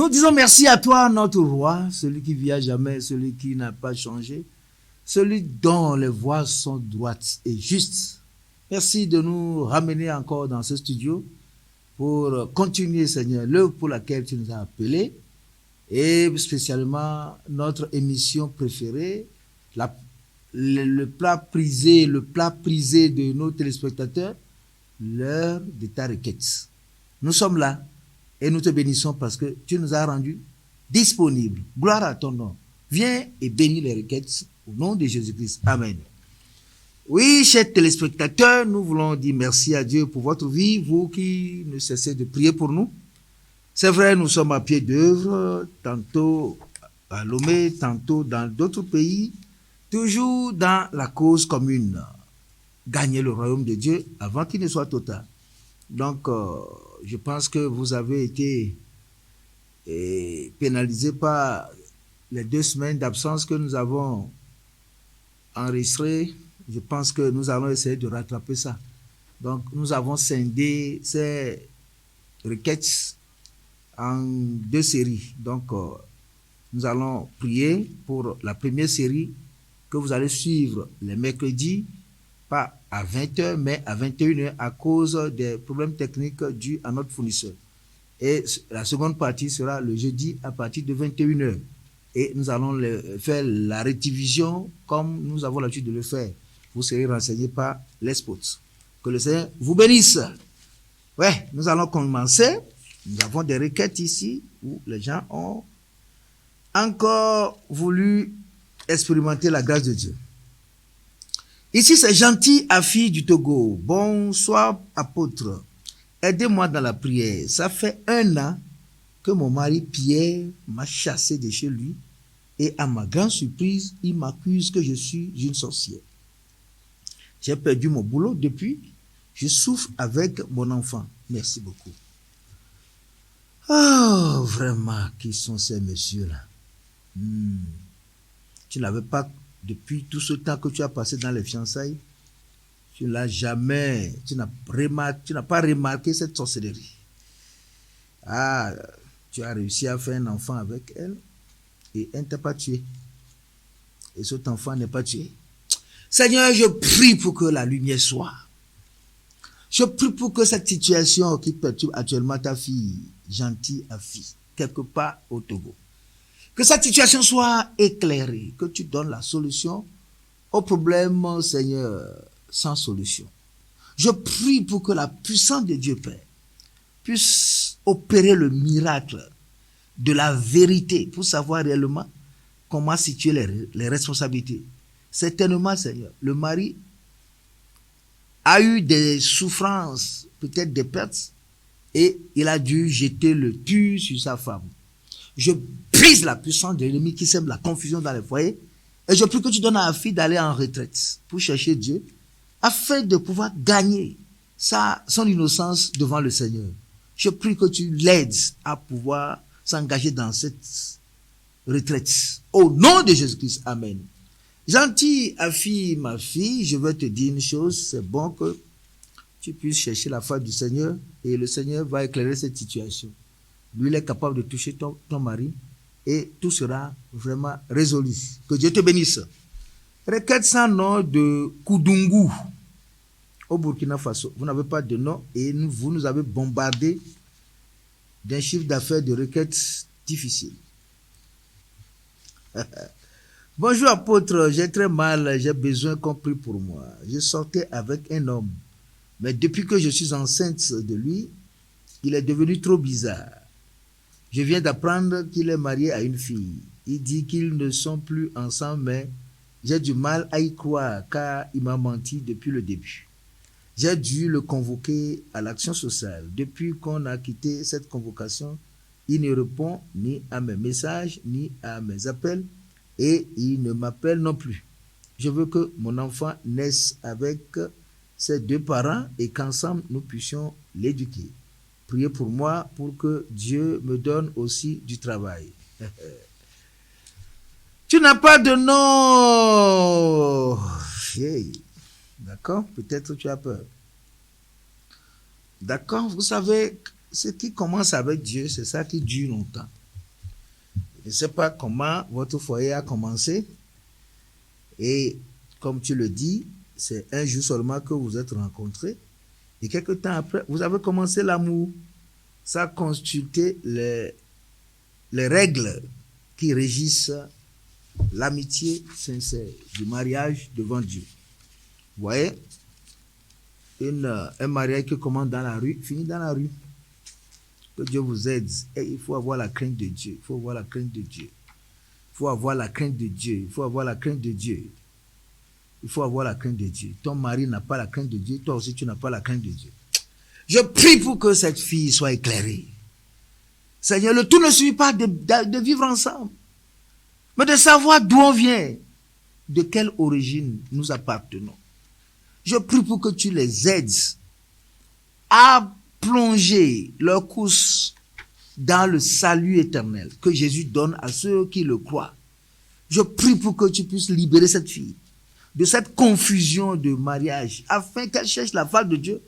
Nous disons merci à toi, notre roi, celui qui vit à jamais, celui qui n'a pas changé, celui dont les voies sont droites et justes. Merci de nous ramener encore dans ce studio pour continuer, Seigneur, l'œuvre pour laquelle tu nous as appelés et spécialement notre émission préférée, le plat prisé de nos téléspectateurs, l'heure de ta requête. Nous sommes là et nous te bénissons parce que tu nous as rendus disponibles. Gloire à ton nom. Viens et bénis les requêtes au nom de Jésus-Christ. Amen. Oui, chers téléspectateurs, nous voulons dire merci à Dieu pour votre vie, vous qui ne cessez de prier pour nous. C'est vrai, nous sommes à pied d'œuvre, tantôt à Lomé, tantôt dans d'autres pays, toujours dans la cause commune. Gagner le royaume de Dieu avant qu'il ne soit total. Donc, je pense que vous avez été pénalisé par les 2 semaines d'absence que nous avons enregistrées. Je pense que nous allons essayer de rattraper ça. Donc, nous avons scindé ces requêtes en 2 séries. Donc, nous allons prier pour la première série que vous allez suivre les mercredis, pas à 20h, mais à 21h à cause des problèmes techniques dus à notre fournisseur. Et la seconde partie sera le jeudi à partir de 21h. Et nous allons faire la rédivision comme nous avons l'habitude de le faire. Vous serez renseignés par les spots. Que le Seigneur vous bénisse. Ouais, nous allons commencer. Nous avons des requêtes ici où les gens ont encore voulu expérimenter la grâce de Dieu. Ici, c'est Gentil Afi du Togo. Bonsoir, apôtre. Aidez-moi dans la prière. Ça fait 1 an que mon mari Pierre m'a chassé de chez lui et à ma grande surprise, il m'accuse que je suis une sorcière. J'ai perdu mon boulot depuis. Je souffre avec mon enfant. Merci beaucoup. Oh, vraiment, qui sont ces messieurs-là? Tu n'avais pas, depuis tout ce temps que tu as passé dans les fiançailles, tu n'as pas remarqué cette sorcellerie. Ah, tu as réussi à faire un enfant avec elle et elle ne t'a pas tué. Et cet enfant n'est pas tué. Seigneur, je prie pour que la lumière soit. Je prie pour que cette situation qui perturbe actuellement ta fille, Gentille Afi, quelque part au Togo, que cette situation soit éclairée, que tu donnes la solution au problème, Seigneur, sans solution. Je prie pour que la puissance de Dieu Père puisse opérer le miracle de la vérité pour savoir réellement comment situer les responsabilités. Certainement, Seigneur, le mari a eu des souffrances, peut-être des pertes, et il a dû jeter le tue sur sa femme. Je brise la puissance de l'ennemi qui sème la confusion dans les foyers, et je prie que tu donnes à la fille d'aller en retraite pour chercher Dieu, afin de pouvoir gagner son innocence devant le Seigneur. Je prie que tu l'aides à pouvoir s'engager dans cette retraite. Au nom de Jésus-Christ, Amen. Gentil Afi, ma fille, je veux te dire une chose, c'est bon que tu puisses chercher la face du Seigneur et le Seigneur va éclairer cette situation. Lui, il est capable de toucher ton mari et tout sera vraiment résolu. Que Dieu te bénisse. Requête sans nom de Koudungu au Burkina Faso. Vous n'avez pas de nom et vous nous avez bombardé d'un chiffre d'affaires de requêtes difficiles. Bonjour apôtre, j'ai très mal, j'ai besoin qu'on prie pour moi. Je sortais avec un homme, mais depuis que je suis enceinte de lui, il est devenu trop bizarre. Je viens d'apprendre qu'il est marié à une fille. Il dit qu'ils ne sont plus ensemble, mais j'ai du mal à y croire car il m'a menti depuis le début. J'ai dû le convoquer à l'action sociale. Depuis qu'on a quitté cette convocation, il ne répond ni à mes messages, ni à mes appels. Et il ne m'appelle non plus. Je veux que mon enfant naisse avec ses 2 parents et qu'ensemble nous puissions l'éduquer. Priez pour moi pour que Dieu me donne aussi du travail. Tu n'as pas de nom. Hey. D'accord? Peut-être tu as peur. D'accord? Vous savez, ce qui commence avec Dieu, c'est ça qui dure longtemps. Je ne sais pas comment votre foyer a commencé. Et comme tu le dis, c'est un jour seulement que vous êtes rencontrés. Et quelque temps après, vous avez commencé l'amour. Ça a consulté les règles qui régissent l'amitié sincère du mariage devant Dieu. Vous voyez, un mariage qui commence dans la rue, finit dans la rue. Que Dieu vous aide. Et il faut avoir la crainte de Dieu. Il faut avoir la crainte de Dieu. Il faut avoir la crainte de Dieu. Il faut avoir la crainte de Dieu. Il faut avoir la crainte de Dieu. Ton mari n'a pas la crainte de Dieu. Toi aussi, tu n'as pas la crainte de Dieu. Je prie pour que cette fille soit éclairée. Seigneur, le tout ne suffit pas de vivre ensemble, mais de savoir d'où on vient, de quelle origine nous appartenons. Je prie pour que tu les aides à plonger leur course dans le salut éternel que Jésus donne à ceux qui le croient. Je prie pour que tu puisses libérer cette fille de cette confusion de mariage, afin qu'elle cherche la face de Dieu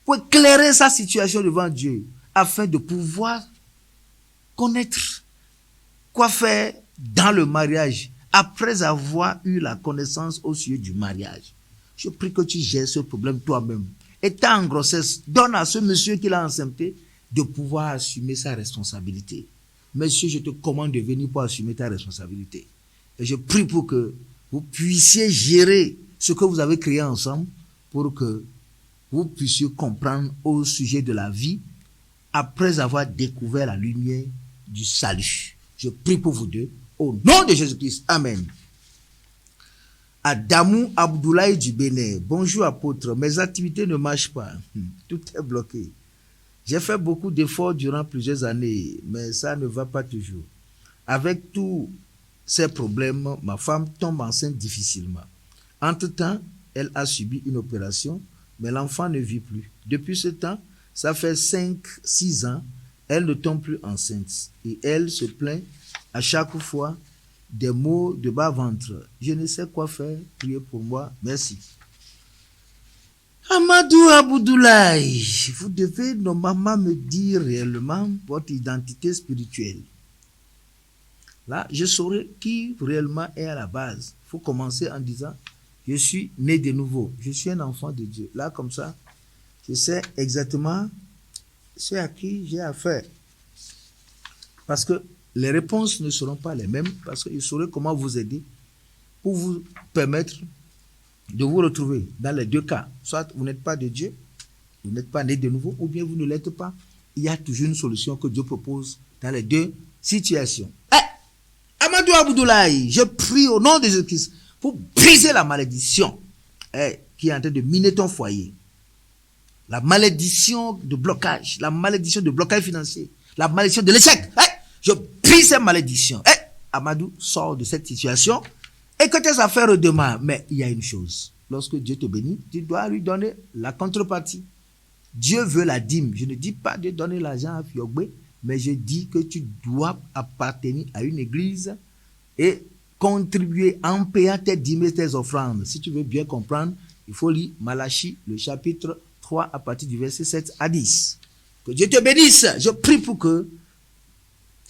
pour éclairer sa situation devant Dieu, afin de pouvoir connaître quoi faire dans le mariage après avoir eu la connaissance au sujet du mariage. Je prie que tu gères ce problème toi-même. Étant en grossesse, donne à ce monsieur qui l'a enceinté de pouvoir assumer sa responsabilité. Monsieur, je te commande de venir pour assumer ta responsabilité. Et je prie pour que vous puissiez gérer ce que vous avez créé ensemble pour que vous puissiez comprendre au sujet de la vie après avoir découvert la lumière du salut. Je prie pour vous deux au nom de Jésus-Christ. Amen. Adamou Abdoulaye du Bénin. Bonjour apôtre, mes activités ne marchent pas. Tout est bloqué. J'ai fait beaucoup d'efforts durant plusieurs années, mais ça ne va pas toujours. Avec tous ces problèmes, ma femme tombe enceinte difficilement. Entre-temps, elle a subi une opération, mais l'enfant ne vit plus. Depuis ce temps, ça fait 5-6 ans, elle ne tombe plus enceinte. Et elle se plaint à chaque fois des maux de bas-ventre. Je ne sais quoi faire. Priez pour moi. Merci. Amadou Abdoulaye, vous devez normalement me dire réellement votre identité spirituelle. Là, je saurai qui réellement est à la base. Il faut commencer en disant, je suis né de nouveau. Je suis un enfant de Dieu. Là, comme ça, je sais exactement ce à qui j'ai affaire. Parce que les réponses ne seront pas les mêmes, parce que je saurai comment vous aider pour vous permettre de vous retrouver dans les deux cas. Soit vous n'êtes pas de Dieu, vous n'êtes pas né de nouveau, ou bien vous ne l'êtes pas. Il y a toujours une solution que Dieu propose dans les deux situations. Amadou Abdoulaye, je prie au nom de Jésus-Christ pour briser la malédiction qui est en train de miner ton foyer. La malédiction de blocage, la malédiction de blocage financier, la malédiction de l'échec. Je brise cette malédiction. Amadou, sort de cette situation et que tes affaires redémarrent. Mais il y a une chose. Lorsque Dieu te bénit, tu dois lui donner la contrepartie. Dieu veut la dîme. Je ne dis pas de donner l'argent à Fiogbe, mais je dis que tu dois appartenir à une église et contribuer en payant tes dîmes et tes offrandes. Si tu veux bien comprendre, il faut lire Malachie, le chapitre 3, à partir du verset 7 à 10. Que Dieu te bénisse. Je prie pour que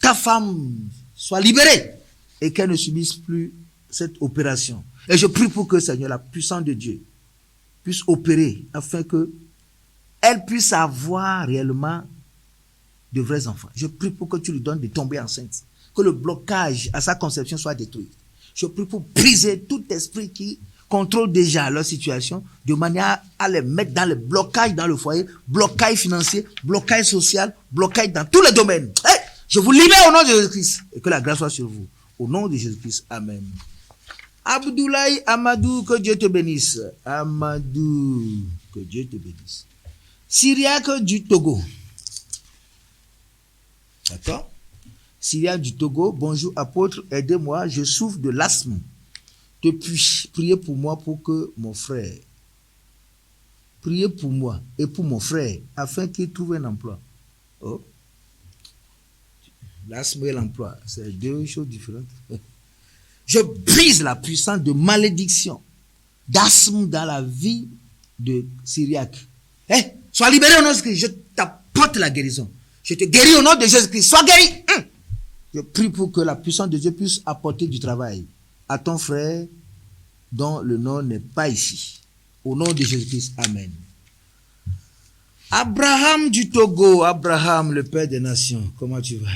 ta femme soit libérée et qu'elle ne subisse plus cette opération. Et je prie pour que, Seigneur, la puissance de Dieu puisse opérer afin que elle puisse avoir réellement de vrais enfants. Je prie pour que tu lui donnes de tomber enceinte. Que le blocage à sa conception soit détruit. Je prie pour briser tout esprit qui contrôle déjà leur situation de manière à les mettre dans le blocage dans le foyer, blocage financier, blocage social, blocage dans tous les domaines. Je vous libère au nom de Jésus-Christ et que la grâce soit sur vous. Au nom de Jésus-Christ. Amen. Abdoulaye Amadou, que Dieu te bénisse. Amadou, que Dieu te bénisse. Syriaque du Togo. D'accord? Syriaque du Togo, bonjour apôtre, aidez-moi, je souffre de l'asthme. Depuis, priez pour moi pour que mon frère, priez pour moi et pour mon frère, afin qu'il trouve un emploi. Oh. L'asthme et l'emploi, c'est deux choses différentes. Je brise la puissance de malédiction, d'asthme dans la vie de Syriaque. Sois libéré au nom de Jésus-Christ, je t'apporte la guérison. Je te guéris au nom de Jésus-Christ, sois guéri. Je prie pour que la puissance de Dieu puisse apporter du travail à ton frère dont le nom n'est pas ici. Au nom de Jésus-Christ, amen. Abraham du Togo, Abraham, le Père des Nations, comment tu vas?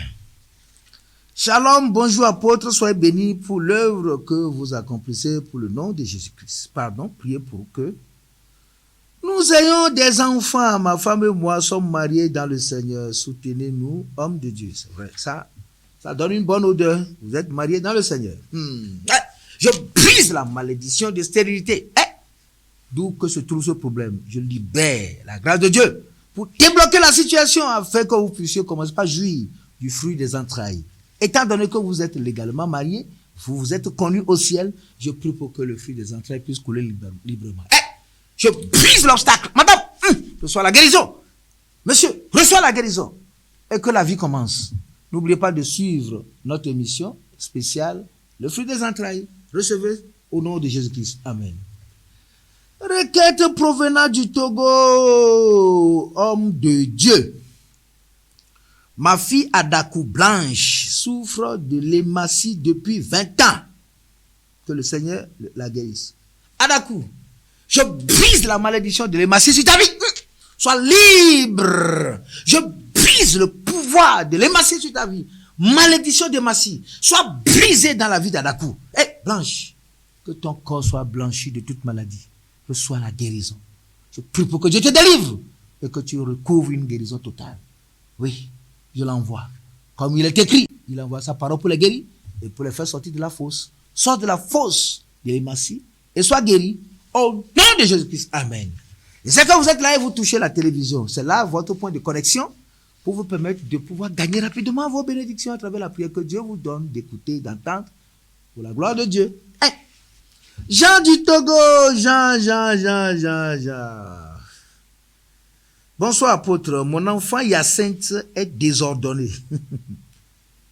Shalom, bonjour apôtre, soyez bénis pour l'œuvre que vous accomplissez pour le nom de Jésus-Christ. Pardon, priez pour que nous ayons des enfants. Ma femme et moi sommes mariés dans le Seigneur. Soutenez-nous, hommes de Dieu. C'est vrai, ça donne une bonne odeur. Vous êtes mariés dans le Seigneur. Je brise la malédiction de stérilité. D'où que se trouve ce problème. Je libère la grâce de Dieu pour débloquer la situation afin que vous puissiez commencer par jouir du fruit des entrailles. Étant donné que vous êtes légalement mariés, vous vous êtes connus au ciel, je prie pour que le fruit des entrailles puisse couler librement. Je brise l'obstacle. Madame, reçois la guérison. Monsieur, reçois la guérison. Et que la vie commence. N'oubliez pas de suivre notre émission spéciale, le fruit des entrailles. Recevez au nom de Jésus-Christ. Amen. Requête provenant du Togo, homme de Dieu. Ma fille Adakou Blanche souffre de l'hématie depuis 20 ans. Que le Seigneur la guérisse. Adakou, je brise la malédiction de l'hématie sur ta vie. Sois libre. Je brise le pouvoir de l'hématie sur ta vie. Malédiction d'hématie. Sois brisée dans la vie d'Adakou. Blanche, que ton corps soit blanchi de toute maladie. Reçois la guérison. Je prie pour que Dieu te délivre et que tu recouvres une guérison totale. Oui, je l'envoie. Comme il est écrit, il envoie sa parole pour les guérir et pour les faire sortir de la fosse. Sors de la fosse de l'hématie et sois guéri au nom de Jésus-Christ. Amen. Et c'est quand vous êtes là et vous touchez la télévision, c'est là votre point de connexion pour vous permettre de pouvoir gagner rapidement vos bénédictions à travers la prière que Dieu vous donne d'écouter, d'entendre pour la gloire de Dieu. Jean du Togo, Jean. Bonsoir apôtre, mon enfant Hyacinthe est désordonné.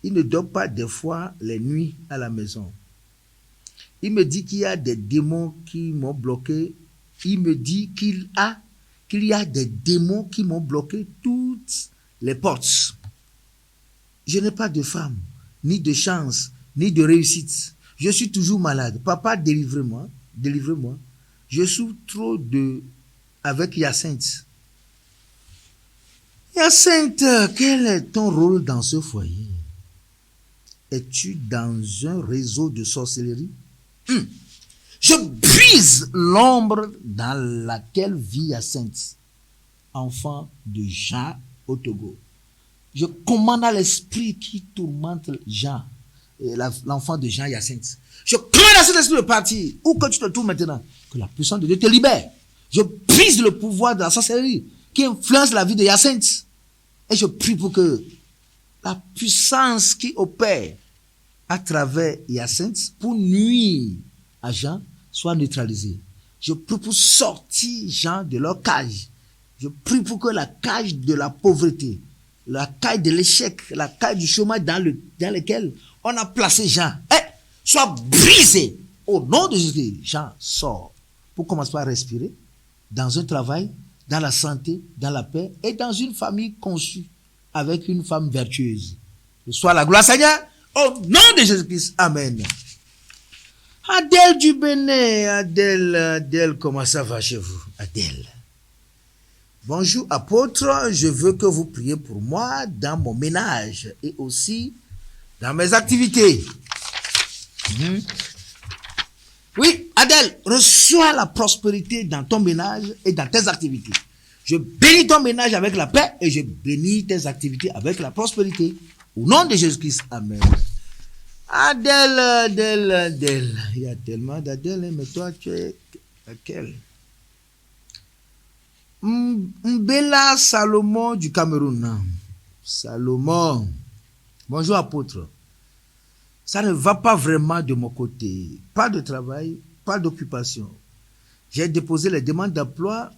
Il ne dort pas des fois les nuits à la maison. Il me dit qu'il y a des démons qui m'ont bloqué. Il me dit qu'il y a des démons qui m'ont bloqué toutes les portes. Je n'ai pas de femme, ni de chance, ni de réussite. Je suis toujours malade. Papa, délivrez-moi. Je souffre trop avec Hyacinthe. Hyacinthe, quel est ton rôle dans ce foyer? Es-tu dans un réseau de sorcellerie? Je brise l'ombre dans laquelle vit Hyacinthe, enfant de Jean au Togo. Je commande à l'esprit qui tourmente Jean, l'enfant de Jean Hyacinthe. Je commande à cet esprit de partir. Où que tu te trouves maintenant, que la puissance de Dieu te libère. Je brise le pouvoir de la sorcellerie qui influence la vie de Hyacinthe. Et je prie pour que la puissance qui opère à travers Hyacinthe pour nuire à Jean soit neutralisée. Je prie pour sortir Jean de leur cage. Je prie pour que la cage de la pauvreté, la cage de l'échec, la cage du chômage dans lequel on a placé Jean, soit brisée. Au nom de Jésus, Jean sort pour commencer à respirer dans un travail, dans la santé, dans la paix et dans une famille conçue avec une femme vertueuse. Soit la gloire Seigneur, au nom de Jésus-Christ. Amen. Adèle du Bénin, Adèle, comment ça va chez vous? Adèle. Bonjour apôtre, je veux que vous priez pour moi dans mon ménage et aussi dans mes activités. Oui, Adèle, reçois la prospérité dans ton ménage et dans tes activités. Je bénis ton ménage avec la paix et je bénis tes activités avec la prospérité. Au nom de Jésus-Christ, amen. Adèle. Il y a tellement d'Adèle, mais toi, tu es laquelle? Mbela Salomon du Cameroun. Salomon. Bonjour apôtre. Ça ne va pas vraiment de mon côté. Pas de travail, pas d'occupation. J'ai déposé les demandes d'emploi,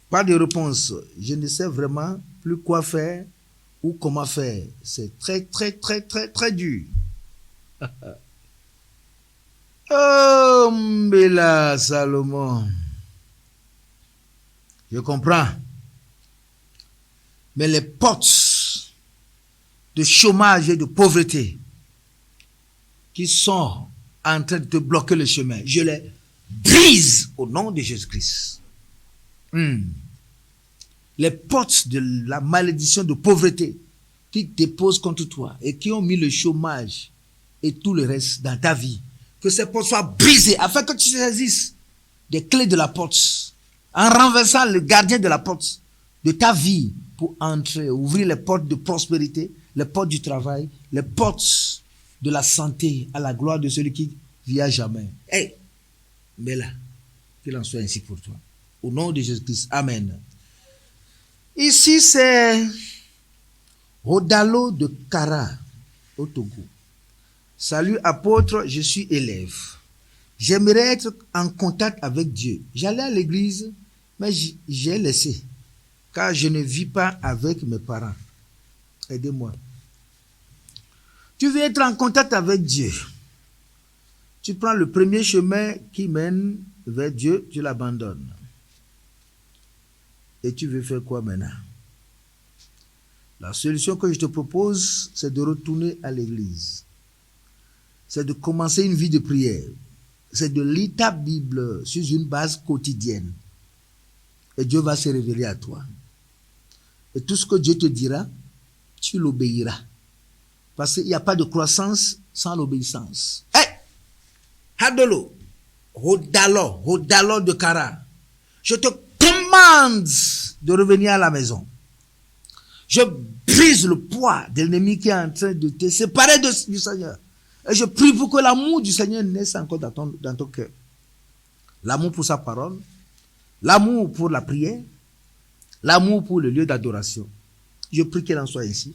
pas de réponse. Je ne sais vraiment plus quoi faire ou comment faire. C'est très dur. Oh, Mbela Salomon. Je comprends. Mais les portes de chômage et de pauvreté qui sont en train de te bloquer le chemin, je les brise au nom de Jésus-Christ. Les portes de la malédiction de pauvreté qui déposent contre toi et qui ont mis le chômage et tout le reste dans ta vie, que ces portes soient brisées afin que tu saisisses des clés de la porte en renversant le gardien de la porte de ta vie pour entrer, ouvrir les portes de prospérité, les portes du travail, les portes de la santé à la gloire de celui qui vit à jamais. Hey, mais là, qu'il en soit ainsi pour toi. Au nom de Jésus-Christ. Amen. Ici, c'est Rodalo de Kara, au Togo. Salut apôtre, je suis élève. J'aimerais être en contact avec Dieu. J'allais à l'église, mais j'ai laissé, car je ne vis pas avec mes parents. Aidez-moi. Tu veux être en contact avec Dieu. Tu prends le premier chemin qui mène vers Dieu, tu l'abandonnes. Et tu veux faire quoi maintenant? La solution que je te propose, c'est de retourner à l'église. C'est de commencer une vie de prière. C'est de lire ta Bible sur une base quotidienne. Et Dieu va se révéler à toi. Et tout ce que Dieu te dira, tu l'obéiras. Parce qu'il n'y a pas de croissance sans l'obéissance. Hé! Hadolo, Rodalo de Kara. Je te commande de revenir à la maison. Je brise le poids de l'ennemi qui est en train de te séparer du Seigneur. Et je prie pour que l'amour du Seigneur naisse encore dans ton cœur. L'amour pour sa parole, l'amour pour la prière, l'amour pour le lieu d'adoration. Je prie qu'il en soit ainsi.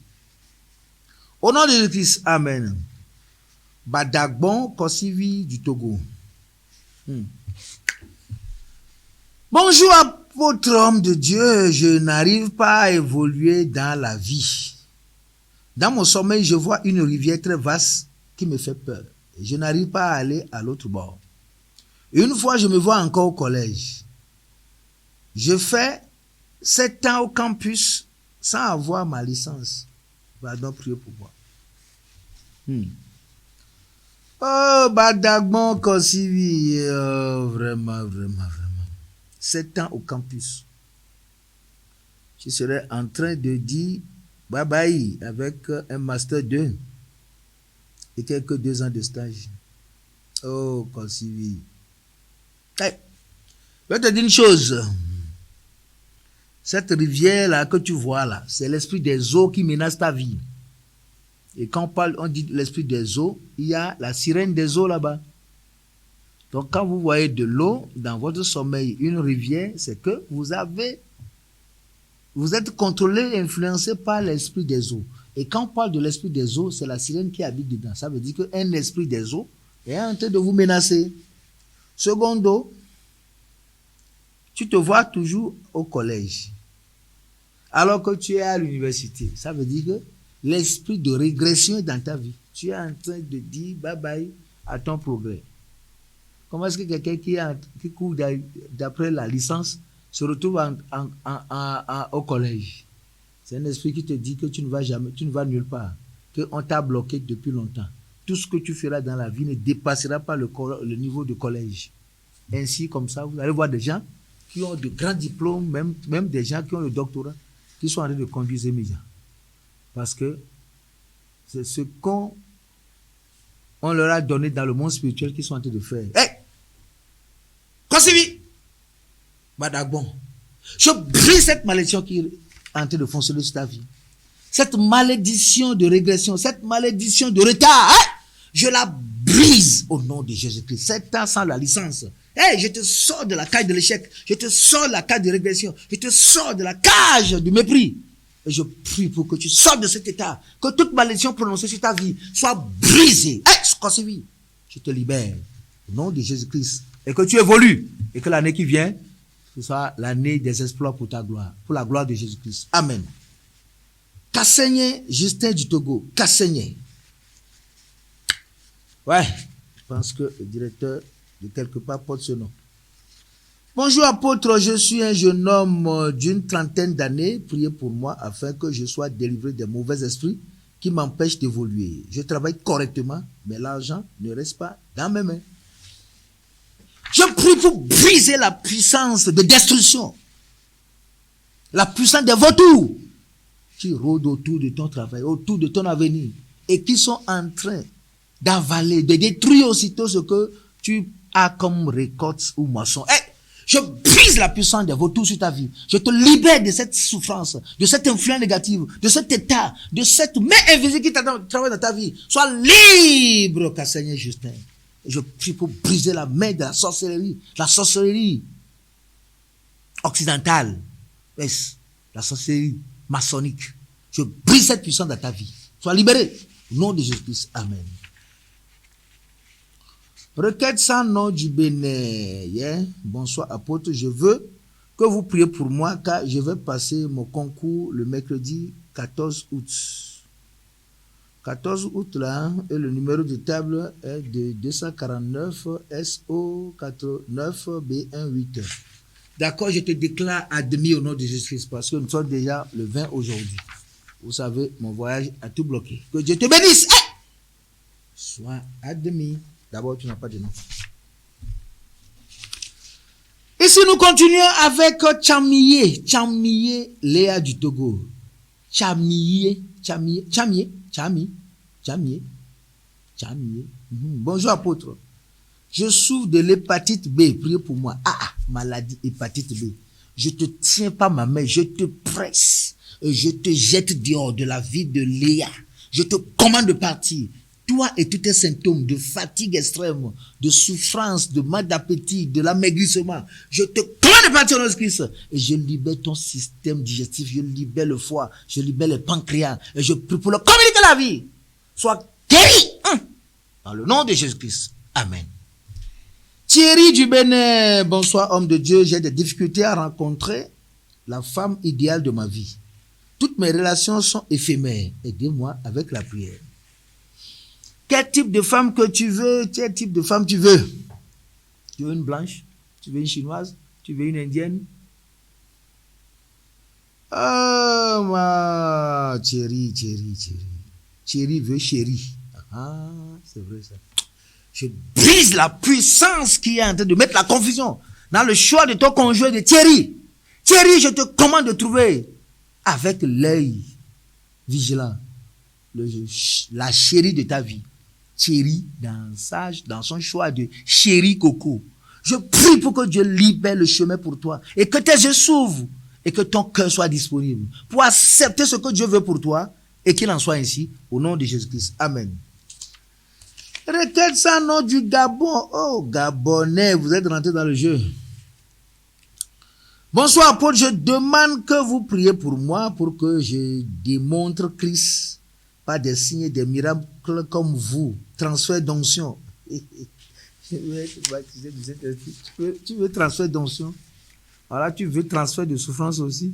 Au nom de Jésus-Christ, Amen. Badagbon Kosivi du Togo. Bonjour apôtre homme de Dieu, je n'arrive pas à évoluer dans la vie. Dans mon sommeil, je vois une rivière très vaste qui me fait peur. Et je n'arrive pas à aller à l'autre bord. Une fois, je me vois encore au collège. Je fais 7 ans au campus sans avoir ma licence. Pardon, priez pour moi. Oh, Badagmon Kosivi, vraiment. 7 ans au campus. Je serais en train de dire bye bye avec un master 2 et quelques 2 ans de stage. Oh, Kosivi. Hey, je vais te dire une chose. Cette rivière-là que tu vois là, c'est l'esprit des eaux qui menace ta vie. Et quand on dit l'esprit des eaux, il y a la sirène des eaux là-bas. Donc quand vous voyez de l'eau dans votre sommeil, une rivière, c'est que vous êtes contrôlé et influencé par l'esprit des eaux. Et quand on parle de l'esprit des eaux, c'est la sirène qui habite dedans. Ça veut dire qu'un esprit des eaux est en train de vous menacer. Secondo, tu te vois toujours au collège, alors que tu es à l'université. Ça veut dire que l'esprit de régression est dans ta vie. Tu es en train de dire bye bye à ton progrès. Comment est-ce que quelqu'un qui court d'après la licence se retrouve au collège? C'est un esprit qui te dit que tu ne vas nulle part, qu'on t'a bloqué depuis longtemps. Tout ce que tu feras dans la vie ne dépassera pas le niveau de collège. Ainsi, comme ça, vous allez voir des gens qui ont de grands diplômes, même des gens qui ont le doctorat, qui sont en train de conduire ces médias. Parce que c'est ce qu'on leur a donné dans le monde spirituel qu'ils sont en train de faire. Hé! Kosivi! Badagbon. Je brise cette malédiction qui est en train de fonctionner sur ta vie. Cette malédiction de régression, cette malédiction de retard, hein? Je la brise au nom de Jésus-Christ. 7 ans sans la licence. Hey, je te sors de la cage de l'échec. Je te sors de la cage de régression. Je te sors de la cage du mépris. Et je prie pour que tu sortes de cet état. Que toute malédiction prononcée sur ta vie soit brisée. Hey, je te libère. Au nom de Jésus-Christ. Et que tu évolues. Et que l'année qui vient, ce soit l'année des exploits pour ta gloire. Pour la gloire de Jésus-Christ. Amen. Kassenye, Justin du Togo. Kassenye. Ouais, je pense que le directeur de quelque part porte ce nom. Bonjour apôtre, je suis un jeune homme d'une 30aine d'années. Priez pour moi afin que je sois délivré des mauvais esprits qui m'empêche d'évoluer. Je travaille correctement, mais l'argent ne reste pas dans mes mains. Je prie pour briser la puissance de destruction. La puissance des vautours qui rôdent autour de ton travail, autour de ton avenir, et qui sont en train d'avaler, de détruire aussitôt ce que tu as comme récolte ou moisson. Je brise la puissance des vautours sur ta vie. Je te libère de cette souffrance, de cette influence négative, de cet état, de cette main invisible qui travaille dans ta vie. Sois libre, qu'à Seigneur Justin. Et je prie pour briser la main de la sorcellerie occidentale, la sorcellerie maçonnique. Je brise cette puissance dans ta vie. Sois libéré. Au nom de Jésus-Christ. Amen. Requête sans nom du Bénin. Yeah. Bonsoir apôtre, je veux que vous priez pour moi car je vais passer mon concours le mercredi 14 août. 14 août là, et le numéro de table est de 249 SO 89 B18. D'accord, je te déclare admis au nom de Jésus-Christ parce que nous sommes déjà le 20 aujourd'hui. Vous savez, mon voyage a tout bloqué. Que Dieu te bénisse. Sois admis. D'abord, tu n'as pas de nom. Ici, nous continuons avec Chamiye, Léa du Togo. Chamiye. Bonjour, apôtre. Je souffre de l'hépatite B. Priez pour moi. Maladie, hépatite B. Je te tiens par ma main, je te presse et je te jette dehors de la vie de Léa. Je te commande de partir. Toi et tous tes symptômes de fatigue extrême, de souffrance, de mal d'appétit, de l'amaigrissement, je te commande de partir au nom de Christ. Et je libère ton système digestif, je libère le foie, je libère le pancréas. Et je prie pour le communiquer la vie. Sois guéri. Dans le nom de Jésus-Christ. Amen. Thierry du Bénin. Bonsoir, homme de Dieu. J'ai des difficultés à rencontrer la femme idéale de ma vie. Toutes mes relations sont éphémères. Aidez-moi avec la prière. Quel type de femme que tu veux? Quel type de femme tu veux? Tu veux une blanche? Tu veux une chinoise? Tu veux une indienne? Thierry. Thierry veut chérie. C'est vrai ça. Je brise la puissance qui est en train de mettre la confusion dans le choix de ton conjoint de Thierry. Thierry, je te commande de trouver avec l'œil vigilant la chérie de ta vie. Thierry, dans son choix de chérie Coco. Je prie pour que Dieu libère le chemin pour toi et que tes yeux s'ouvrent et que ton cœur soit disponible pour accepter ce que Dieu veut pour toi et qu'il en soit ainsi au nom de Jésus-Christ. Amen. Requête sans nom du Gabon. Oh, Gabonais, vous êtes rentré dans le jeu. Bonsoir, apôtre. Je demande que vous priez pour moi pour que je démontre Christ par des signes et des miracles comme vous. Transfert d'onction. Tu veux transfert d'onction? Voilà, tu veux transfert de souffrance aussi.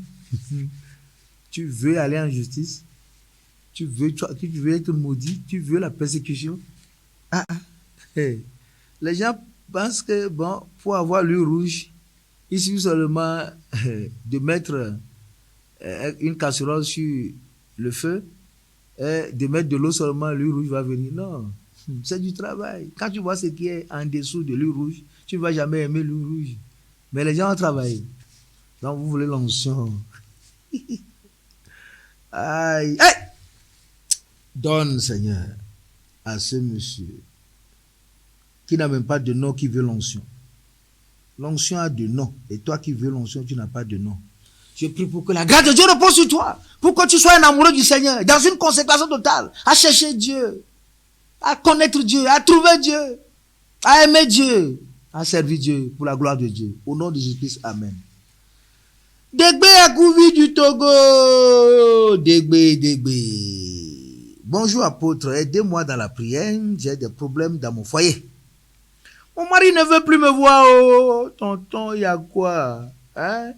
Tu veux aller en justice. Tu veux être maudit. Tu veux la persécution. Les gens pensent que, bon, pour avoir l'huile rouge, il suffit seulement de mettre une casserole sur le feu et de mettre de l'eau seulement, l'huile rouge va venir. Non, c'est du travail. Quand tu vois ce qui est en dessous de l'huile rouge, tu ne vas jamais aimer l'huile rouge. Mais les gens ont travaillé. Donc, vous voulez l'onction. Aïe. Hey! Donne, Seigneur, à ce monsieur qui n'a même pas de nom, qui veut l'onction. L'onction a de nom. Et toi qui veux l'onction, tu n'as pas de nom. Je prie pour que la grâce de Dieu repose sur toi. Pour que tu sois un amoureux du Seigneur. Dans une consécration totale. À chercher Dieu. À connaître Dieu. À trouver Dieu. À aimer Dieu. À servir Dieu. Pour la gloire de Dieu. Au nom de Jésus-Christ. Amen. Degbe Akouvi du Togo. Degbe. Bonjour apôtre. Aidez-moi dans la prière. J'ai des problèmes dans mon foyer. Mon mari ne veut plus me voir. Oh, tonton, il y a quoi? Hein?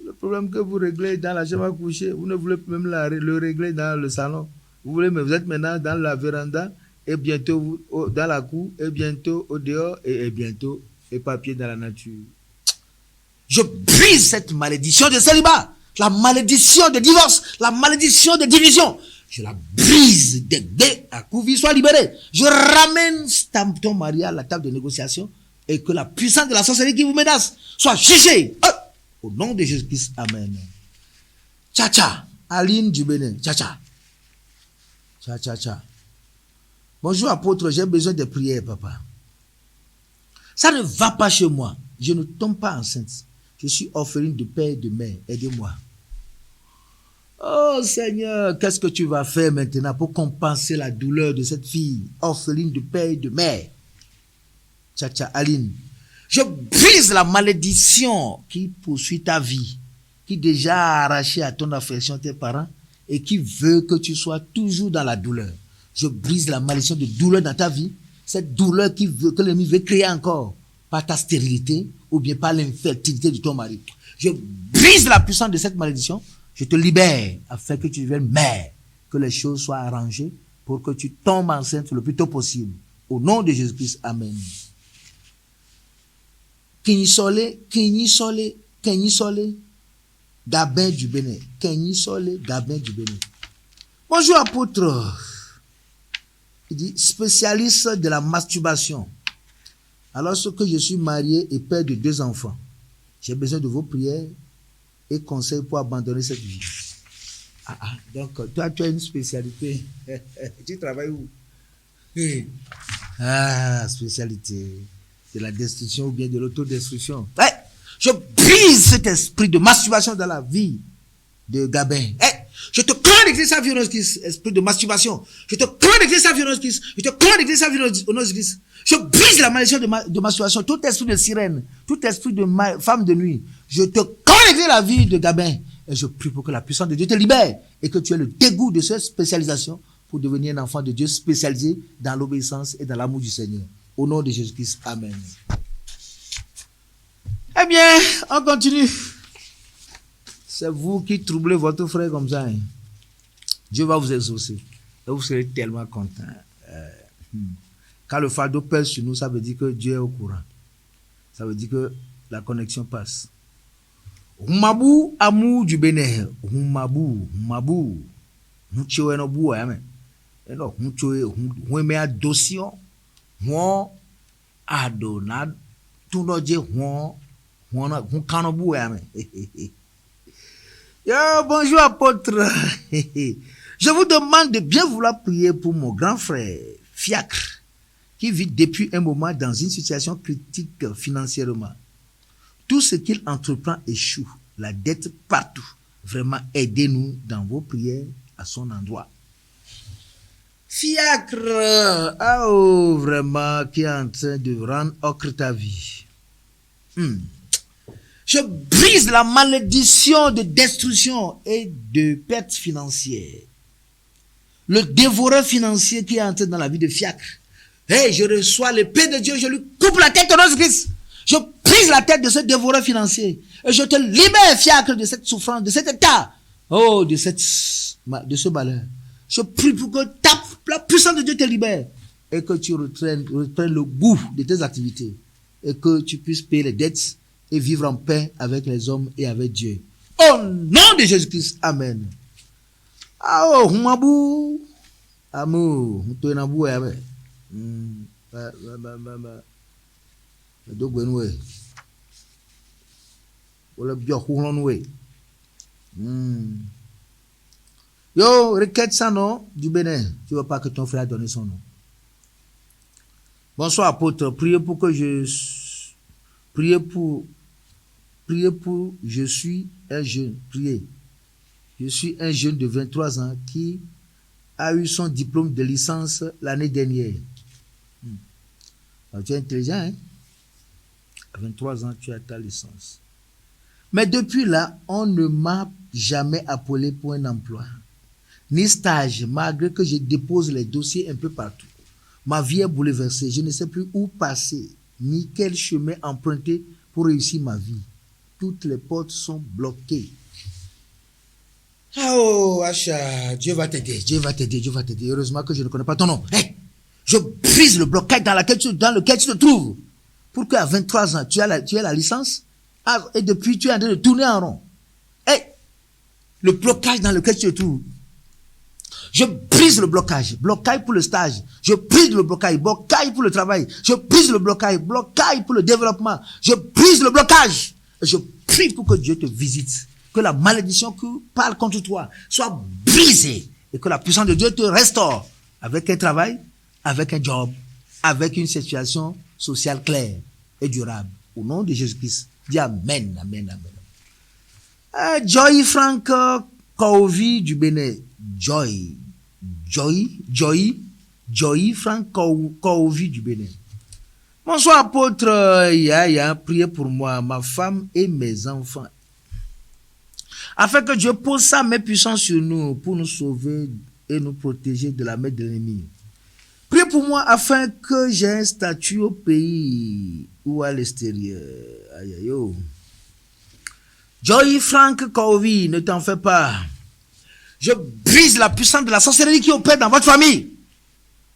Le problème que vous réglez dans la chambre à coucher, vous ne voulez plus même le régler dans le salon. Vous êtes maintenant dans la véranda, et bientôt dans la cour, et bientôt au dehors, et bientôt éparpillé dans la nature. Je brise cette malédiction de célibat, la malédiction de divorce, la malédiction de division. Je la brise dès à coups, sois libéré. Je ramène ton mari à la table de négociation et que la puissance de la sorcellerie qui vous menace soit jugée. Au nom de Jésus-Christ, amen. Tcha-tcha, Aline du Bénin, tcha-tcha. Tcha-tcha-tcha. Bonjour apôtre, j'ai besoin de prières, papa. Ça ne va pas chez moi. Je ne tombe pas enceinte. Je suis orpheline de père et de mère. Aidez-moi. Oh Seigneur, qu'est-ce que tu vas faire maintenant pour compenser la douleur de cette fille, orpheline de père et de mère? Tcha-tcha, Aline. Je brise la malédiction qui poursuit ta vie, qui déjà a arraché à ton affection tes parents et qui veut que tu sois toujours dans la douleur. Je brise la malédiction de douleur dans ta vie, cette douleur que l'ennemi veut créer encore par ta stérilité ou bien par l'infertilité de ton mari. Je brise la puissance de cette malédiction. Je te libère afin que tu deviennes mère, que les choses soient arrangées pour que tu tombes enceinte le plus tôt possible. Au nom de Jésus-Christ, amen. Kenyisole, Gabin du Bénin. Kenyisole, Gabin du Bénin. Bonjour apôtre. Il dit spécialiste de la masturbation. Alors que je suis marié et père de 2 enfants, j'ai besoin de vos prières et conseils pour abandonner cette vie. Donc toi tu as une spécialité. Tu travailles où? Spécialité de la destruction ou bien de l'autodestruction. Je brise cet esprit de masturbation dans la vie de Gabin. Je te commande d'écrire sa violence, esprit de masturbation. Je te commande d'écrire sa violence, je te commande d'écrire sa violence au nom de Christ. Je brise la malédiction de masturbation, tout esprit de sirène, tout esprit de femme de nuit. Je te commande d'écrire la vie de Gabin. Et je prie pour que la puissance de Dieu te libère et que tu aies le dégoût de cette spécialisation pour devenir un enfant de Dieu spécialisé dans l'obéissance et dans l'amour du Seigneur. Au nom de Jésus-Christ, amen. Eh bien, on continue. C'est vous qui troublez votre frère comme ça. Dieu va vous exaucer. Et vous serez tellement content. Quand le fardeau pèse sur nous, ça veut dire que Dieu est au courant. Ça veut dire que la connexion passe. Humabou, amour du Bénin. Humabou. Mouchoue no bou, amen. Et non, mouchoue, hueme adossion. Huon, adonad. Tout le monde, huon kanobou, amen. Yo, bonjour apôtre. Je vous demande de bien vouloir prier pour mon grand frère, Fiacre, qui vit depuis un moment dans une situation critique financièrement. Tout ce qu'il entreprend échoue, la dette partout. Vraiment, aidez-nous dans vos prières à son endroit. Fiacre, vraiment, qui est en train de rendre ocre ta vie. Je brise la malédiction de destruction et de perte financière. Le dévoreur financier qui est entré dans la vie de Fiacre. Je reçois l'épée de Dieu, je lui coupe la tête au nom de Christ. Je brise la tête de ce dévoreur financier. Et je te libère, Fiacre, de cette souffrance, de cet état. De ce malheur. Je prie pour que la puissance de Dieu te libère. Et que tu reprennes le goût de tes activités. Et que tu puisses payer les dettes et vivre en paix avec les hommes et avec Dieu. Au nom de Jésus-Christ, amen. Humabou, amour, moutoenabou, amen. Yo, requête sans nom du Bénin. Tu ne veux pas que ton frère donne son nom. Bonsoir apôtre, priez pour je suis un jeune, priez. Je suis un jeune de 23 ans qui a eu son diplôme de licence l'année dernière. Alors, tu es intelligent, hein? À 23 ans, tu as ta licence. Mais depuis là, on ne m'a jamais appelé pour un emploi, ni stage, malgré que je dépose les dossiers un peu partout. Ma vie est bouleversée, je ne sais plus où passer, ni quel chemin emprunter pour réussir ma vie. Toutes les portes sont bloquées. Acha, Dieu va t'aider. Heureusement que je ne connais pas ton nom. Je brise le blocage dans lequel tu te trouves. Pour qu'à 23 ans, tu aies la licence, et depuis, tu es en train de tourner en rond. Le blocage dans lequel tu te trouves. Je brise le blocage. Blocage pour le stage. Je brise le blocage. Blocage pour le travail. Je brise le blocage. Blocage pour le développement. Je brise le blocage. Et je prie pour que Dieu te visite. Que la malédiction qui parle contre toi soit brisée. Et que la puissance de Dieu te restaure. Avec un travail, avec un job, avec une situation sociale claire et durable. Au nom de Jésus-Christ. Dis Amen, Amen, Amen. Joy Frank Kovi du Bénin. Joy Frank Kovi du Bénin. Bonsoir apôtre Yaya, priez pour moi, ma femme et mes enfants. Afin que Dieu pose sa main puissante sur nous pour nous sauver et nous protéger de la main de l'ennemi. Priez pour moi afin que j'ai un statut au pays ou à l'extérieur. Aïe aïe oh. Joy Frank Kovi, ne t'en fais pas. Je brise la puissance de la sorcellerie qui opère dans votre famille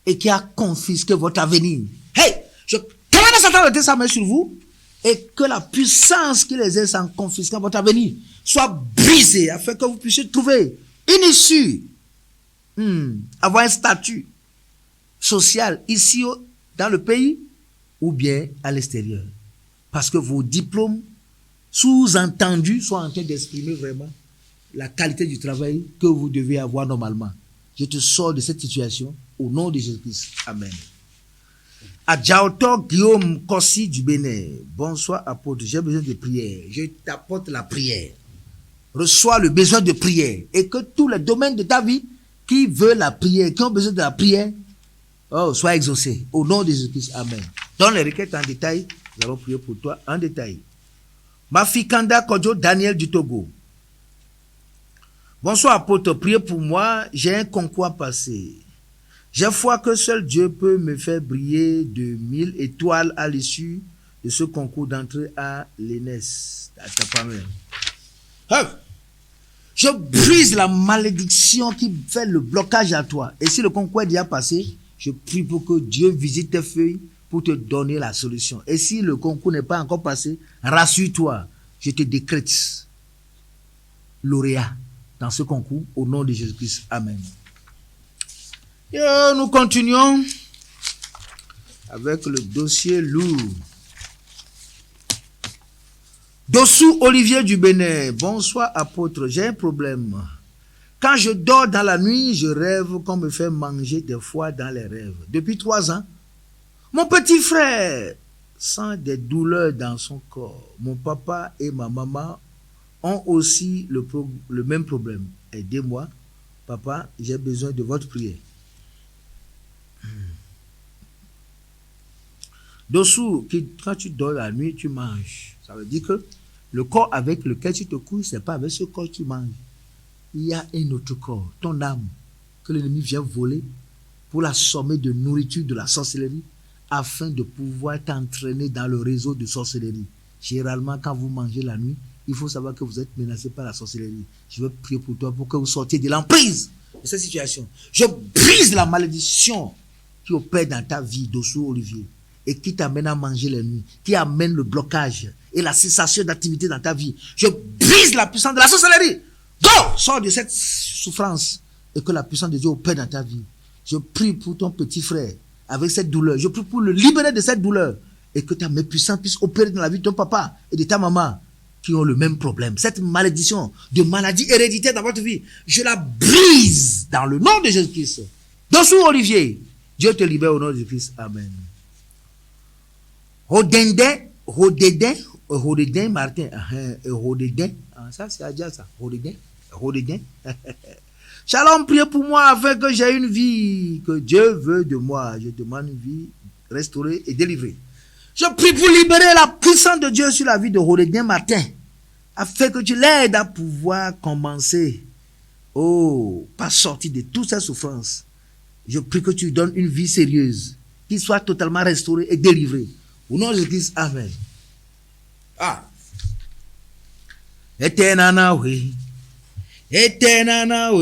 et qui a confisqué votre avenir. Hey, je commande à Satan de mettre sa main sur vous et que la puissance qui les aide en confisquant votre avenir soit brisée afin que vous puissiez trouver une issue, avoir un statut social ici dans le pays ou bien à l'extérieur. Parce que vos diplômes sous-entendus sont en train d'exprimer vraiment la qualité du travail que vous devez avoir normalement. Je te sors de cette situation au nom de Jésus-Christ. Amen. Adjaoto Guillaume Kossi du Bénin. Bonsoir apôtre, j'ai besoin de prière. Je t'apporte la prière. Reçois le besoin de prière et que tous les domaines de ta vie qui veulent la prière, qui ont besoin de la prière, soient exaucés. Au nom de Jésus-Christ. Amen. Dans les requêtes en détail, nous allons prier pour toi en détail. Mafikanda Kodjo Daniel du Togo. Bonsoir apôtre, priez pour moi, j'ai un concours à passer. J'ai foi que seul Dieu peut me faire briller de 1000 étoiles à l'issue de ce concours d'entrée à l'ENES. Je brise la malédiction qui fait le blocage à toi. Et si le concours est déjà passé, je prie pour que Dieu visite tes feuilles pour te donner la solution. Et si le concours n'est pas encore passé, rassure-toi, je te décrète lauréat dans ce concours, au nom de Jésus-Christ. Amen. Et nous continuons avec le dossier lourd. Dossou Olivier du Bénin. Bonsoir apôtre, j'ai un problème. Quand je dors dans la nuit, je rêve qu'on me fait manger des fois dans les rêves. Depuis 3 ans, mon petit frère sent des douleurs dans son corps. Mon papa et ma maman ont aussi le même problème. Aidez-moi, papa, j'ai besoin de votre prière. Dessous, quand tu dors la nuit, tu manges. Ça veut dire que le corps avec lequel tu te couches, ce n'est pas avec ce corps que tu manges. Il y a un autre corps, ton âme, que l'ennemi vient voler pour l'assommer de nourriture de la sorcellerie afin de pouvoir t'entraîner dans le réseau de sorcellerie. Généralement, quand vous mangez la nuit, il faut savoir que vous êtes menacé par la sorcellerie. Je veux prier pour toi pour que vous sortiez de l'emprise de cette situation. Je brise la malédiction qui opère dans ta vie, Dossou Olivier, et qui t'amène à manger la nuit, qui amène le blocage et la cessation d'activité dans ta vie. Je brise la puissance de la sorcellerie. Go! Sors de cette souffrance et que la puissance de Dieu opère dans ta vie. Je prie pour ton petit frère avec cette douleur. Je prie pour le libérer de cette douleur et que ta main puissante puisse opérer dans la vie de ton papa et de ta maman qui ont le même problème. Cette malédiction de maladie héréditaire dans votre vie, je la brise dans le nom de Jésus-Christ. Dossou Olivier, Dieu te libère au nom de Jésus-Christ. Amen. Rodedin Martin. Rodedin. Ça, c'est Adja, ça. Rodedin. Shalom, priez pour moi afin que j'ai une vie que Dieu veut de moi. Je demande une vie restaurée et délivrée. Je prie pour libérer la puissance de Dieu sur la vie de Rodedin Martin, afin que tu l'aides à pouvoir commencer, par sortir de toutes ces souffrances. Je prie que tu lui donnes une vie sérieuse, qu'il soit totalement restauré et délivré. Au nom de Jésus, Amen. Etenanawe,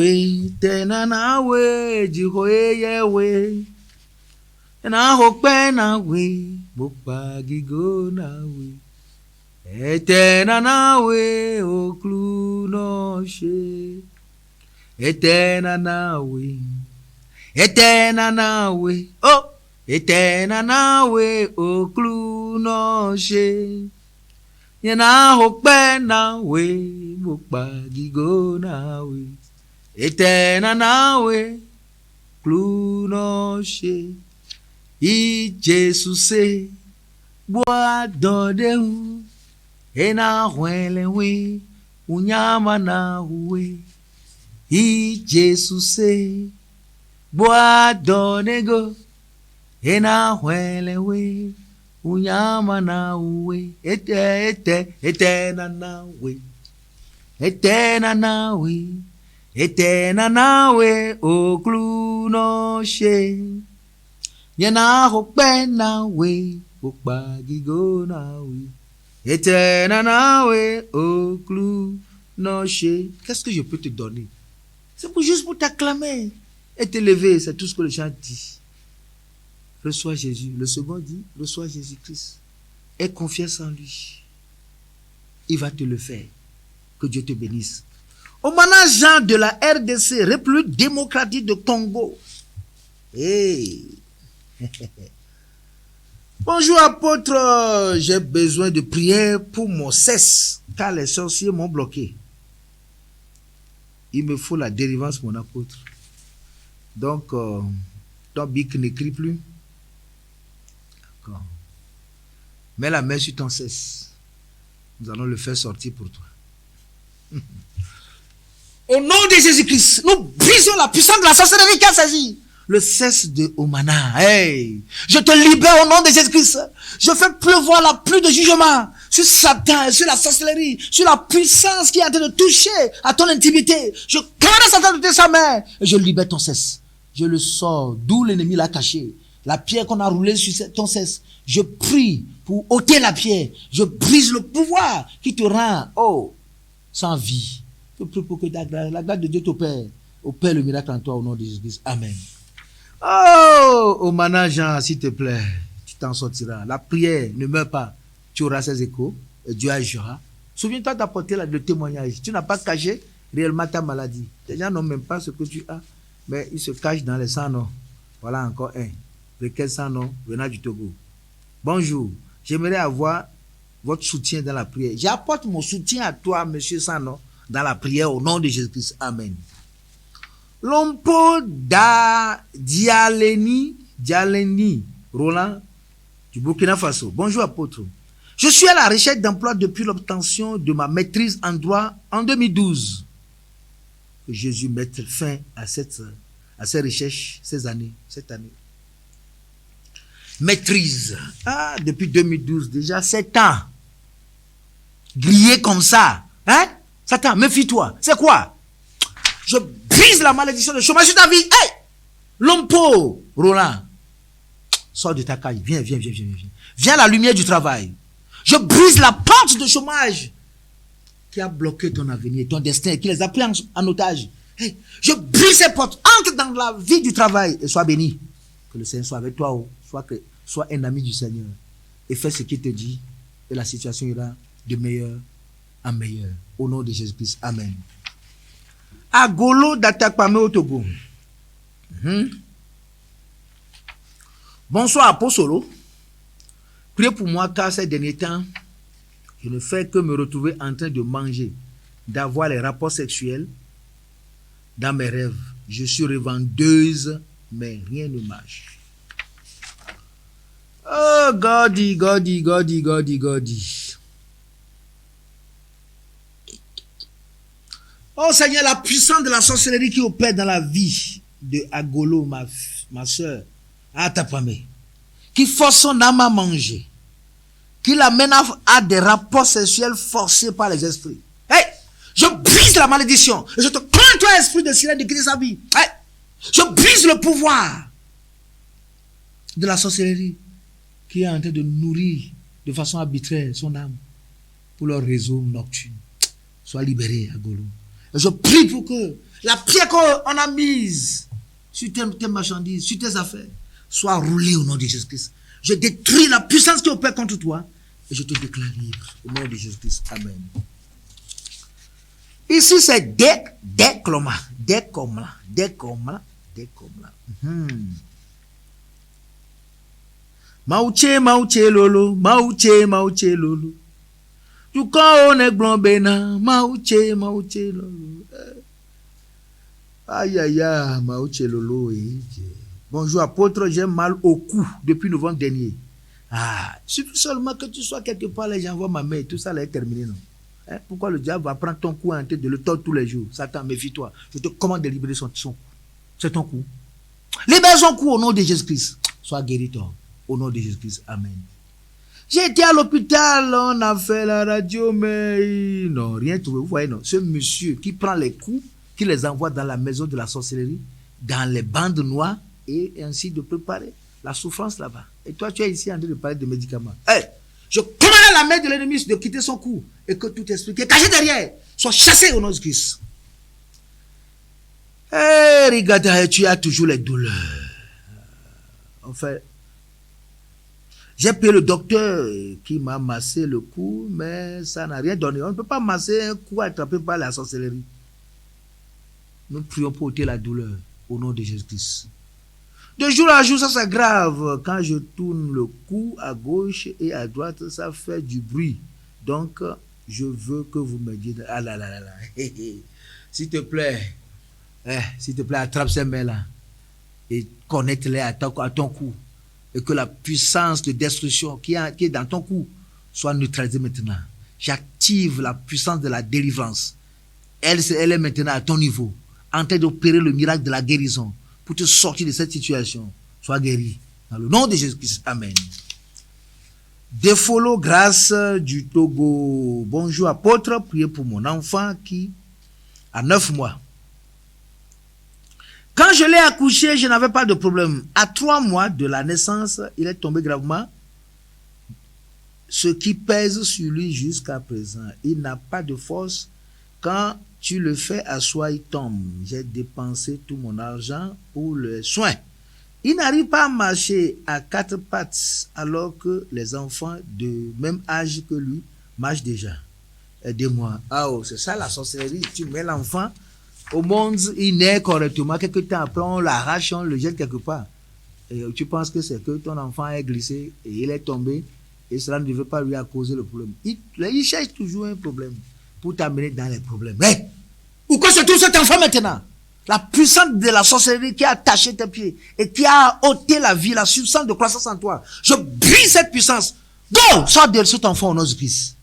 Jihoyewe. Na hokpe na we, bokpa gigo na we. Etena na we, oklu no she. eterna nawe, eterna nawe, oh, eterna nawe, oklu noche. Yana hokpe nawe, mukpa gigo nawe, eterna nawe, oklu noche. I Jesus boa dodeu, ena huelewe, unyama na uwe. I Jesus boa donego, ena huelewe, unyama na uwe. Eterna nawe, eterna nawe, eterna nawe, oklu noche. Yana hokpe nawe, okpa gigo nawe, eterna nawe, oklu noche. Qu'est-ce que je peux te donner? C'est juste pour t'acclamer et te lever, c'est tout ce que le chant dit. Reçois Jésus. Le second dit, reçois Jésus-Christ. Aie confiance en lui. Il va te le faire. Que Dieu te bénisse. Au manager de la RDC, République démocratique de Congo. Hey. Bonjour apôtre, j'ai besoin de prière pour mon cesse, car les sorciers m'ont bloqué. Il me faut la délivrance, mon apôtre. Donc, ton bic n'écrit plus. D'accord. Mets la main sur ton cesse. Nous allons le faire sortir pour toi. Au nom de Jésus-Christ, nous brisons la puissance de la sorcellerie qui a saisi le cesse de Omana. Hey, je te libère au nom de Jésus-Christ. Je fais pleuvoir la pluie de jugement sur Satan, sur la sorcellerie, sur la puissance qui est en train de toucher à ton intimité. Je caresse Satan de sa main et je libère ton cesse. Je le sors d'où l'ennemi l'a caché. La pierre qu'on a roulée sur ton cesse. Je prie pour ôter la pierre. Je brise le pouvoir qui te rend, sans vie. Je prie pour que la grâce de Dieu opère le miracle en toi au nom de Jésus-Christ. Amen. Au manager, s'il te plaît, tu t'en sortiras. La prière ne meurt pas. Tu auras ses échos et Dieu agira. Souviens-toi d'apporter le témoignage. Tu n'as pas caché réellement ta maladie. Les gens n'ont même pas ce que tu as, mais ils se cachent dans les 100 noms. Voilà encore un. Lequel 100 noms venant du Togo. Bonjour. J'aimerais avoir votre soutien dans la prière. J'apporte mon soutien à toi, monsieur Sano, dans la prière au nom de Jésus-Christ. Amen. Lompo Dialeni Roland du Burkina Faso. Bonjour apôtre. Je suis à la recherche d'emploi depuis l'obtention de ma maîtrise en droit en 2012. Que Jésus mette fin à ces recherches cette année. Maîtrise. Depuis 2012, déjà 7 ans. Grillé comme ça. Hein? Satan, méfie-toi. C'est quoi? Je brise la malédiction de chômage sur ta vie. Hey! Lompo, Roland. Sors de ta caille. Viens. Viens à la lumière du travail. Je brise la porte de chômage qui a bloqué ton avenir, ton destin, qui les a pris en otage. Hey! Je brise ces portes. Entre dans la vie du travail et sois béni. Que le Seigneur soit avec toi. Sois un ami du Seigneur. Et fais ce qu'il te dit. Et la situation ira de meilleur en meilleur. Au nom de Jésus-Christ. Amen. Agolo d'Atakpame au Togo. Bonsoir, Apostolo. Priez pour moi car ces derniers temps, je ne fais que me retrouver en train de manger, d'avoir les rapports sexuels dans mes rêves. Je suis revendeuse, mais rien ne marche. Oh, Godi. Oh Seigneur, la puissance de la sorcellerie qui opère dans la vie de Agolo, ma soeur, à Tapame, qui force son âme à manger, qui l'amène à des rapports sexuels forcés par les esprits. Hey, je brise la malédiction. Et je te prends, toi, esprit de sirène, de quitter sa vie. Hey, je brise le pouvoir de la sorcellerie qui est en train de nourrir de façon arbitraire son âme pour leur réseau nocturne. Sois libéré, Agolo. Et je prie pour que la pierre qu'on a mise sur tes marchandises, sur tes affaires, soit roulée au nom de Jésus-Christ. Je détruis la puissance qui opère contre toi et je te déclare libre au nom de Jésus-Christ. Amen. Ici, c'est Dekloma. Dès comme là. Mauche lolo. Tu quand on est blanc bena. Mauche lolo. Aïe, Mauche lolo. Bonjour apôtre, j'ai mal au cou depuis novembre dernier. Surtout seulement que tu sois quelque part, les gens voient ma main, tout ça là est terminé, non? Pourquoi le diable va prendre ton cou en tête de le tordre tous les jours? Satan, méfie-toi. Je te commande de libérer son cou. C'est ton cou. Libère son cou au nom de Jésus-Christ. Sois guéri, toi. Au nom de Jésus-Christ. Amen. J'ai été à l'hôpital, on a fait la radio, mais non, rien trouvé. Vous voyez, non? Ce monsieur qui prend les coups, qui les envoie dans la maison de la sorcellerie, dans les bandes noires, et ainsi de préparer la souffrance là-bas. Et toi, tu es ici en train de parler de médicaments. Je commande à la main de l'ennemi de quitter son cou et que tout esprit qui est caché derrière soit chassé au nom de Christ. Regarde, tu as toujours les douleurs. En fait, j'ai payé le docteur qui m'a massé le cou, mais ça n'a rien donné. On ne peut pas masser un cou attrapé par la sorcellerie. Nous prions pour ôter la douleur au nom de Jésus-Christ. De jour à jour, ça c'est grave. Quand je tourne le cou à gauche et à droite, ça fait du bruit. Donc, je veux que vous me dites, s'il te plaît, attrape ces mains-là et connecte-les à ton cou. Et que la puissance de destruction qui est dans ton cou soit neutralisée maintenant. J'active la puissance de la délivrance. Elle est maintenant à ton niveau, en train d'opérer le miracle de la guérison. Pour te sortir de cette situation, sois guéri. Dans le nom de Jésus-Christ. Amen. Defolo, grâce du Togo. Bonjour apôtre, priez pour mon enfant qui a 9 mois. Quand je l'ai accouché, je n'avais pas de problème. À 3 mois de la naissance, il est tombé gravement. Ce qui pèse sur lui jusqu'à présent. Il n'a pas de force. Quand tu le fais asseoir, il tombe. J'ai dépensé tout mon argent pour le soin. Il n'arrive pas à marcher à 4 pattes alors que les enfants de même âge que lui marchent déjà. Aidez-moi. C'est ça la sorcellerie. Tu mets l'enfant au monde, il naît correctement. Quelque temps après, on l'arrache, on le jette quelque part. Et tu penses que c'est que ton enfant est glissé et il est tombé et cela ne veut pas lui causer le problème. Il cherche toujours un problème pour t'amener dans les problèmes. Où que se trouve cet enfant maintenant? La puissance de la sorcellerie qui a attaché tes pieds et qui a ôté la vie, la substance de croissance en toi. Je brise cette puissance. Go! Sors de cet enfant au nom de Christ.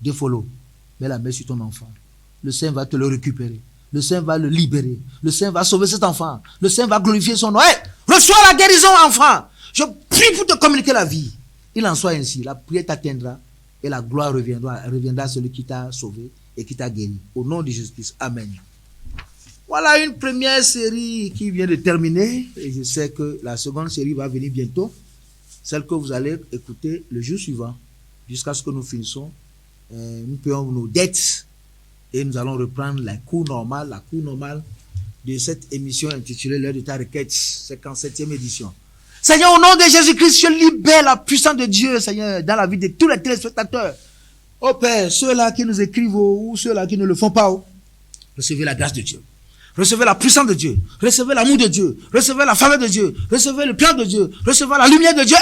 Defolo. Mets la main sur ton enfant. Le Saint va te le récupérer. Le Saint va le libérer. Le Saint va sauver cet enfant. Le Saint va glorifier son nom. Reçois la guérison, enfant. Je prie pour te communiquer la vie. Il en soit ainsi. La prière t'atteindra. Et la gloire reviendra à celui qui t'a sauvé et qui t'a guéri. Au nom de Jésus-Christ. Amen. Voilà une première série qui vient de terminer. Et je sais que la seconde série va venir bientôt. Celle que vous allez écouter le jour suivant. Jusqu'à ce que nous finissons. Nous payons nos dettes. Et nous allons reprendre la cour normale de cette émission intitulée L'heure de ta requête. 57e édition. Seigneur, au nom de Jésus-Christ, je libère la puissance de Dieu, Seigneur, dans la vie de tous les téléspectateurs. Oh Père, ceux-là qui nous écrivent ou ceux-là qui ne le font pas, recevez la grâce de Dieu. Recevez la puissance de Dieu. Recevez l'amour de Dieu. Recevez la faveur de Dieu. Recevez le plan de Dieu. Recevez la lumière de Dieu.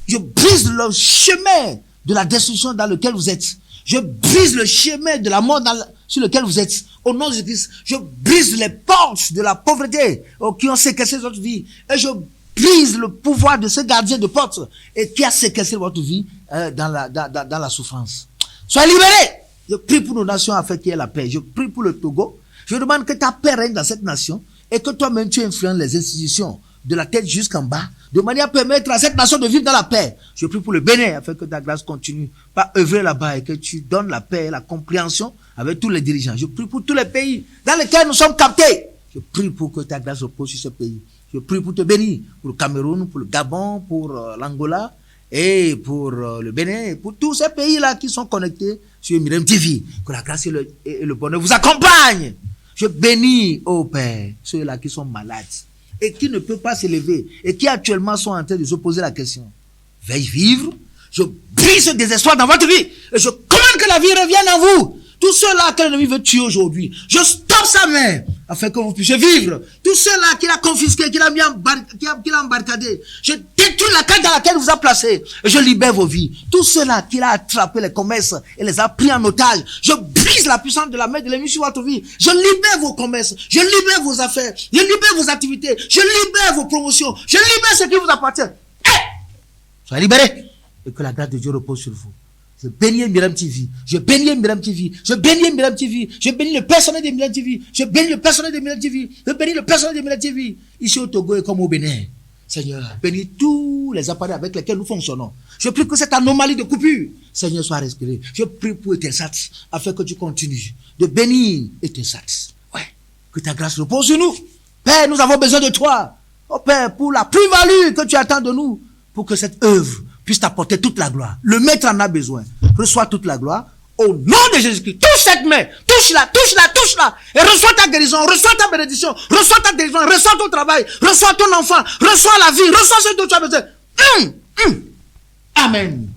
Je brise le chemin de la destruction dans lequel vous êtes. Je brise le chemin de la mort sur lequel vous êtes. Au nom de Jésus-Christ, je brise les portes de la pauvreté qui ont séquestré votre vie. Et je brise le pouvoir de ce gardien de porte et qui a séquestré votre vie dans la souffrance. Soyez libérés. Je prie pour nos nations afin qu'il y ait la paix. Je prie pour le Togo. Je demande que ta paix règne dans cette nation et que toi-même tu influences les institutions de la tête jusqu'en bas, de manière à permettre à cette nation de vivre dans la paix. Je prie pour le Bénin afin que ta grâce continue par œuvrer là-bas et que tu donnes la paix et la compréhension avec tous les dirigeants. Je prie pour tous les pays dans lesquels nous sommes captés. Je prie pour que ta grâce repose sur ce pays. Je prie pour te bénir, pour le Cameroun, pour le Gabon, pour l'Angola et pour le Bénin et pour tous ces pays-là qui sont connectés sur Miriam TV. Que la grâce et le bonheur vous accompagnent. Je bénis, ô Père, ceux-là qui sont malades et qui ne peuvent pas s'élever et qui actuellement sont en train de se poser la question. Vais-je vivre? Je brise ce désespoir dans votre vie et je commande que la vie revienne en vous. Tous ceux-là que l'ennemi veut tuer aujourd'hui, je stoppe sa main afin que vous puissiez vivre. Tous ceux-là qu'il a confisqués, qu'il a mis qu'il a embarcadé, je détruis la cage dans laquelle vous a placé et je libère vos vies. Tous ceux-là qu'il a attrapé les commerces et les a pris en otage, je brise la puissance de la main de l'ennemi sur votre vie. Je libère vos commerces, je libère vos affaires, je libère vos activités, je libère vos promotions, je libère ce qui vous appartient. Soyez libérés et que la grâce de Dieu repose sur vous. Je bénis Myriam TV. Je bénis Myriam TV. Je bénis Myriam TV. Je bénis le personnel de Myriam TV. Je bénis le personnel de Myriam TV. Je bénis le personnel de Myriam TV. Ici au Togo et comme au Bénin. Seigneur, bénis tous les appareils avec lesquels nous fonctionnons. Je prie que cette anomalie de coupure, Seigneur, soit respirée. Je prie pour Etelsat, afin que tu continues de bénir Etelsat. Ouais. Que ta grâce repose sur nous. Père, nous avons besoin de toi. Oh Père, pour la plus-value que tu attends de nous, pour que cette œuvre puisse t'apporter toute la gloire. Le maître en a besoin. Reçois toute la gloire. Au nom de Jésus-Christ. Touche cette main. Touche-la, touche-la, touche-la. Et reçois ta guérison. Reçois ta bénédiction. Reçois ta délivrance. Reçois ton travail. Reçois ton enfant. Reçois la vie. Reçois ce dont tu as besoin. Amen.